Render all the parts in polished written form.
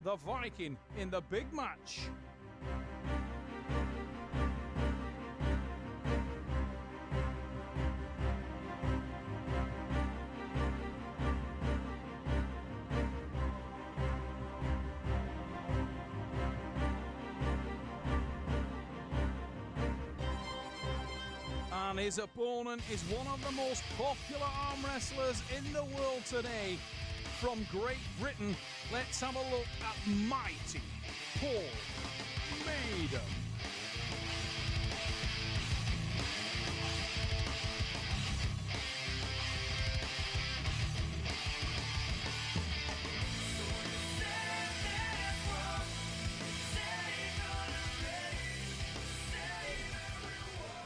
the Viking in the big match. And his opponent is one of the most popular arm wrestlers in the world today. From Great Britain, let's have a look at mighty Paul Maiden.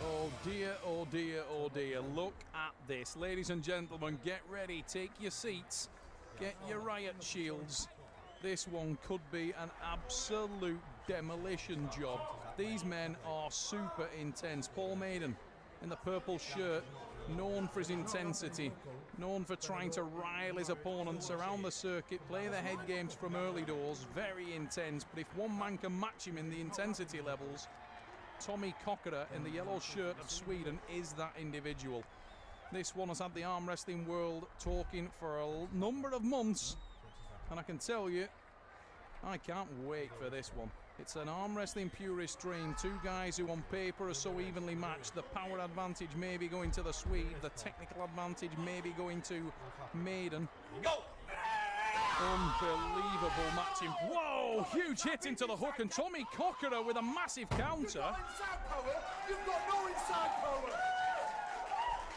Oh dear, oh dear, oh dear. Look at this. Ladies and gentlemen, get ready, take your seats, get your riot shields. This one could be an absolute demolition job. These men are super intense. Paul Maiden in the purple shirt, known for his intensity, known for trying to rile his opponents around the circuit, play the head games from early doors, very intense. But if one man can match him in the intensity levels, Tommy Kokkare in the yellow shirt of Sweden is that individual. This one has had the arm wrestling world talking for a number of months, and I can tell you, I can't wait for this one. It's an arm wrestling purist dream. Two guys who on paper are so evenly matched. The power advantage may be going to the Swede, the technical advantage may be going to Maiden. Go! Unbelievable matching. Whoa, huge hit into the hook, and Tommy Kokkare with a massive counter. You've got no inside power.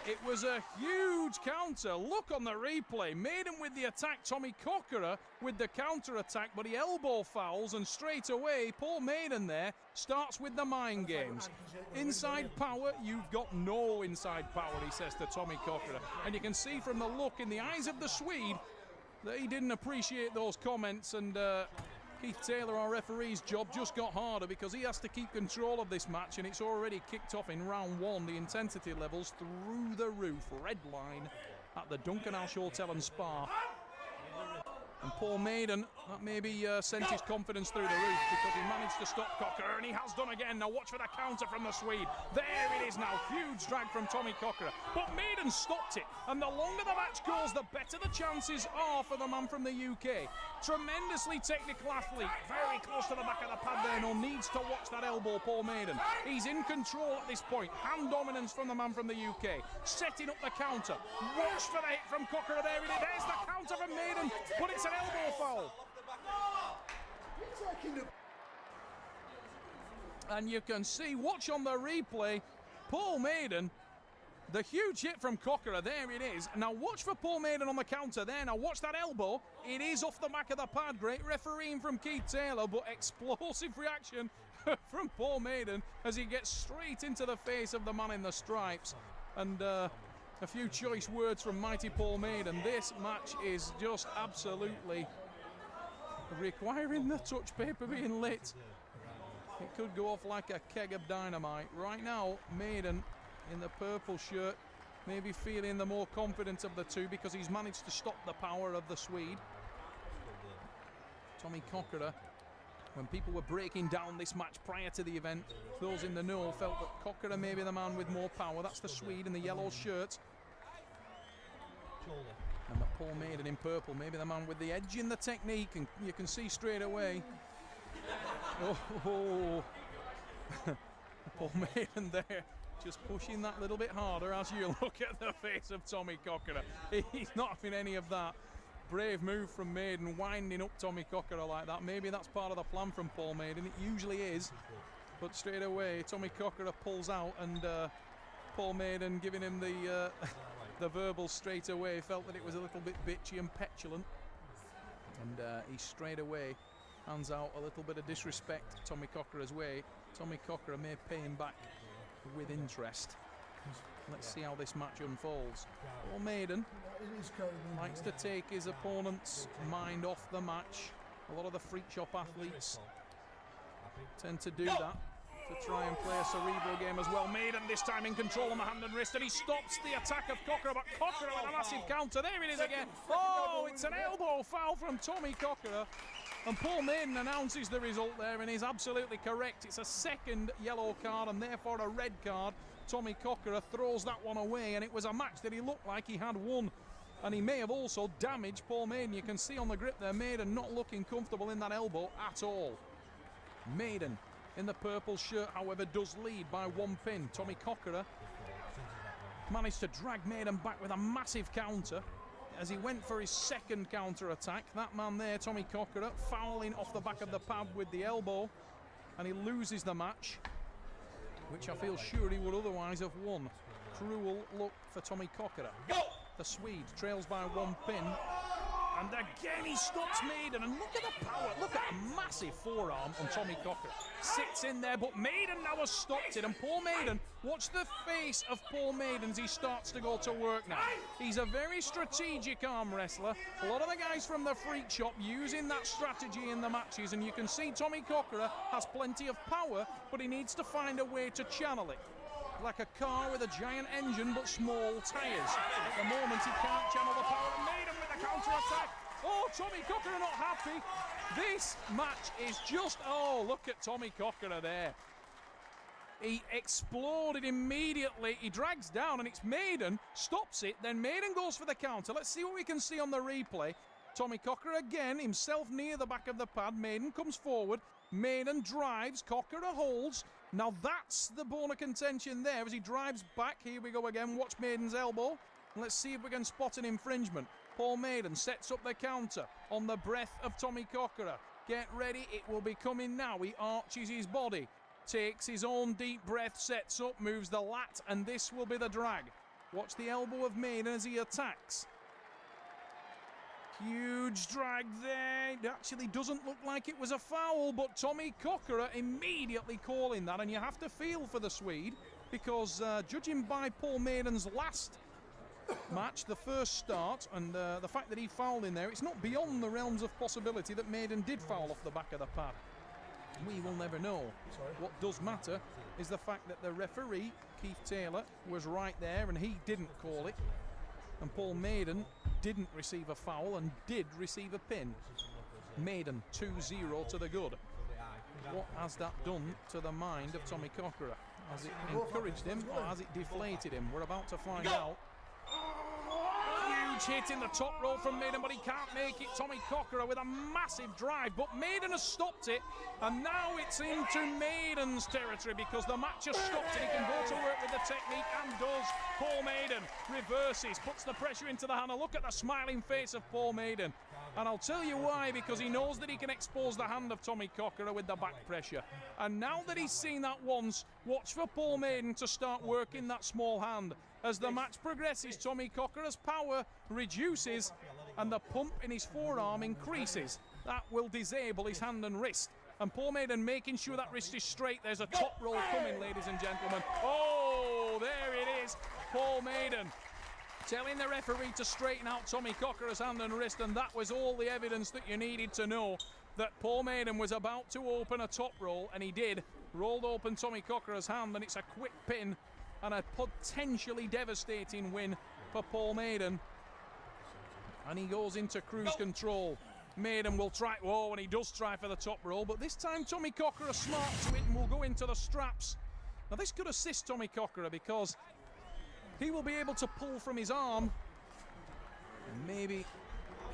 It was a huge counter. Look on the replay. Maiden with the attack, Tommy Kokkare with the counter attack, but he elbow fouls, and straight away Paul Maiden there starts with the mind games. Inside power, you've got no inside power, he says to Tommy Kokkare. And you can see from the look in the eyes of the Swede that he didn't appreciate those comments, and Keith Taylor, our referee's job, just got harder because he has to keep control of this match, and it's already kicked off in round one. The intensity levels through the roof. Red line at the Duncan Alsh Hotel and Spa. And Paul Maiden, that maybe sent his confidence through the roof because he managed to stop Kokkare, and he has done again. Now watch for the counter from the Swede. There it is now, huge drag from Tommy Kokkare. But Maiden stopped it, and the longer the match goes, the better the chances are for the man from the UK. Tremendously technical athlete, very close to the back of the pad there. No needs to watch that elbow, Paul Maiden. He's in control at this point. Hand dominance from the man from the UK. Setting up the counter. Watch for the hit from Kokkare. There it is. There's the counter from Maiden, but it's an elbow foul. And you can see, watch on the replay, Paul Maiden, the huge hit from Kokkare, there it is. Now watch for Paul Maiden on the counter there. Now watch that elbow. It is off the back of the pad. Great refereeing from Keith Taylor, but explosive reaction from Paul Maiden as he gets straight into the face of the man in the stripes. And a few choice words from mighty Paul Maiden. This match is just absolutely requiring the touch paper being lit. It could go off like a keg of dynamite. Right now, Maiden in the purple shirt, maybe feeling the more confident of the two because he's managed to stop the power of the Swede. Tommy Kokkare, when people were breaking down this match prior to the event, those in the know felt that Kokkare may be the man with more power. That's the Swede in the yellow shirt. And that Paul Maiden in purple, maybe the man with the edge in the technique, and you can see straight away. Oh. Paul Maiden there, just pushing that little bit harder as you look at the face of Tommy Kokkare. He's not having any of that. Brave move from Maiden, winding up Tommy Kokkare like that. Maybe that's part of the plan from Paul Maiden. It usually is. But straight away, Tommy Kokkare pulls out, and Paul Maiden giving him the verbal straight away. Felt that it was a little bit bitchy and petulant. And he straight away hands out a little bit of disrespect Tommy Kokkare's way. Tommy Kokkare may pay him back with interest. Let's see how this match unfolds. Paul Maiden likes to take his opponent's mind off the match. A lot of the freak shop athletes tend to do that, to try and play a cerebral game as well. Maiden this time in control on the hand and wrist, and he stops the attack of Kokkare, but Kokkare with a massive counter. There it is again. Oh, it's an elbow foul from Tommy Kokkare. And Paul Maiden announces the result there, and he's absolutely correct. It's a second yellow card and therefore a red card. Tommy Kokkare throws that one away, and it was a match that he looked like he had won. And he may have also damaged Paul Maiden. You can see on the grip there, Maiden not looking comfortable in that elbow at all. Maiden in the purple shirt, however, does lead by 1 pin. Tommy Kokkare managed to drag Maiden back with a massive counter as he went for his second counter attack. That man there, Tommy Kokkare, fouling off the back of the pad with the elbow, and he loses the match, which I feel sure he would otherwise have won. Cruel look for Tommy Kokkare. The Swede trails by 1 pin, and again he stops Maiden, and look at the power, look at a massive forearm on Tommy Kokkare. Sits in there, but Maiden now has stopped it, and Paul Maiden, watch the face of Paul Maiden as he starts to go to work now. He's a very strategic arm wrestler. A lot of the guys from the Freak Shop using that strategy in the matches, and you can see Tommy Kokkare has plenty of power, but he needs to find a way to channel it. Like a car with a giant engine but small tyres. At the moment he can't channel the power, and Maiden with the counter-attack. Oh, Tommy Kokkare not happy. This match is just, oh, look at Tommy Kokkare there. He exploded immediately. He drags down, and it's Maiden, stops it, then Maiden goes for the counter. Let's see what we can see on the replay. Tommy Kokkare again, himself near the back of the pad. Maiden comes forward. Maiden drives, Kokkare holds. Now that's the bone of contention there as he drives back. Here we go again. Watch Maiden's elbow. Let's see if we can spot an infringement. Paul Maiden sets up the counter on the breath of Tommy Kokkare. Get ready, it will be coming now. He arches his body, takes his own deep breath, sets up, moves the lat, and this will be the drag. Watch the elbow of Maiden as he attacks. Huge drag there. It actually doesn't look like it was a foul, but Tommy Kokkare immediately calling that, and you have to feel for the Swede because judging by Paul Maiden's last match, the first start, and the fact that he fouled in there, it's not beyond the realms of possibility that Maiden did foul off the back of the pad. We will never know. What does matter is the fact that the referee, Keith Taylor, was right there and he didn't call it, and Paul Maiden didn't receive a foul and did receive a pin. Maiden 2-0 to the good. What has that done to the mind of Tommy Kokkare? Has it encouraged him or has it deflated him? We're about to find out. Huge hit in the top row from Maiden, but he can't make it. Tommy Kokkare with a massive drive, but Maiden has stopped it, and now it's into Maiden's territory because the match has stopped and he can go to work with the technique, and does. Paul Maiden reverses, puts the pressure into the hand, and look at the smiling face of Paul Maiden. And I'll tell you why, because he knows that he can expose the hand of Tommy Kokkare with the back pressure. And now that he's seen that once, watch for Paul Maiden to start working that small hand. As the match progresses, Tommy Kokkare's power reduces and the pump in his forearm increases. That will disable his hand and wrist. And Paul Maiden making sure that wrist is straight. There's a top roll coming, ladies and gentlemen. Oh, there it is. Paul Maiden telling the referee to straighten out Tommy Kokkare's hand and wrist, and that was all the evidence that you needed to know that Paul Maiden was about to open a top roll, and he did. Rolled open Tommy Kokkare's hand, and it's a quick pin and a potentially devastating win for Paul Maiden. And he goes into cruise control. Maiden will try, oh, and he does try for the top roll, but this time Tommy Kokkare smart to it and will go into the straps. Now this could assist Tommy Kokkare because he will be able to pull from his arm, and maybe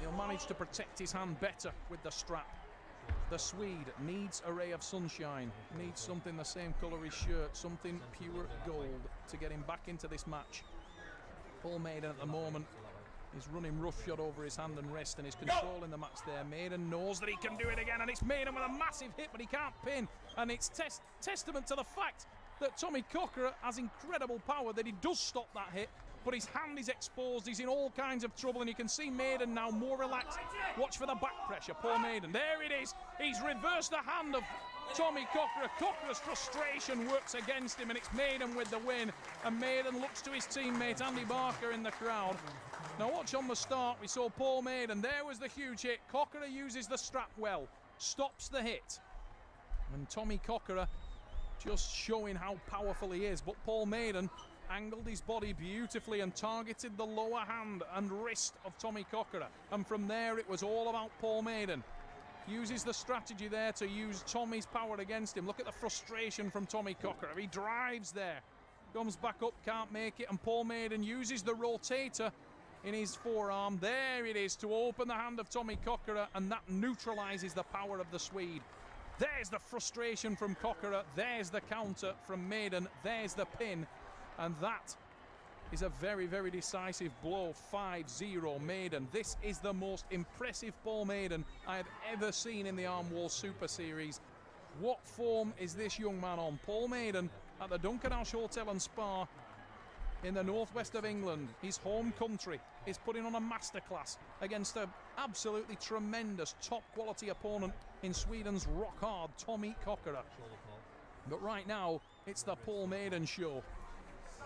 he'll manage to protect his hand better with the strap. The Swede needs a ray of sunshine, needs something the same colour his shirt, something pure gold to get him back into this match. Paul Maiden at the moment is running roughshod over his hand and wrist and is controlling the match there. Maiden knows that he can do it again, and it's Maiden with a massive hit, but he can't pin. And it's testament to the fact that Tommy Kokkare has incredible power, that he does stop that hit, but his hand is exposed, he's in all kinds of trouble, and you can see Maiden now more relaxed. Watch for the back pressure, Paul Maiden. There it is. He's reversed the hand of Tommy Kokkare. Kokkare's frustration works against him, and it's Maiden with the win. And Maiden looks to his teammate Andy Barker in the crowd. Now watch on the start, we saw Paul Maiden. There was the huge hit. Kokkare uses the strap well, stops the hit. And Tommy Kokkare just showing how powerful he is. But Paul Maiden angled his body beautifully and targeted the lower hand and wrist of Tommy Kokkare. And from there it was all about Paul Maiden. Uses the strategy there to use Tommy's power against him. Look at the frustration from Tommy Kokkare. He drives there. Comes back up, can't make it, and Paul Maiden uses the rotator in his forearm. There it is to open the hand of Tommy Kokkare, and that neutralises the power of the Swede. There's the frustration from Kokkare. There's the counter from Maiden. There's the pin. And that is a very, very decisive blow. 5-0 Maiden. This is the most impressive Paul Maiden I have ever seen in the Armwall Super Series. What form is this young man on? Paul Maiden at the Duncan Ash Hotel and Spa in the northwest of England, his home country, is putting on a masterclass against an absolutely tremendous top quality opponent in Sweden's rock hard Tommy Kokkare. But right now it's the Paul Maiden show.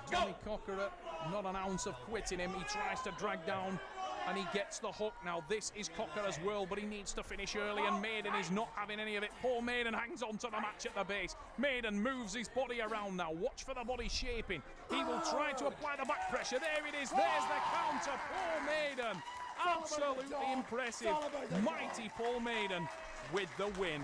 Tommy Kokkare, not an ounce of quit in him. He tries to drag down and he gets the hook. Now this is Kokkare's world, but he needs to finish early, and Maiden is not having any of it. Paul Maiden hangs on to the match at the base. Maiden moves his body around now. Watch for the body shaping. He will try to apply the back pressure. There it is. There's the counter. Paul Maiden. Absolutely impressive. Mighty Paul Maiden with the win.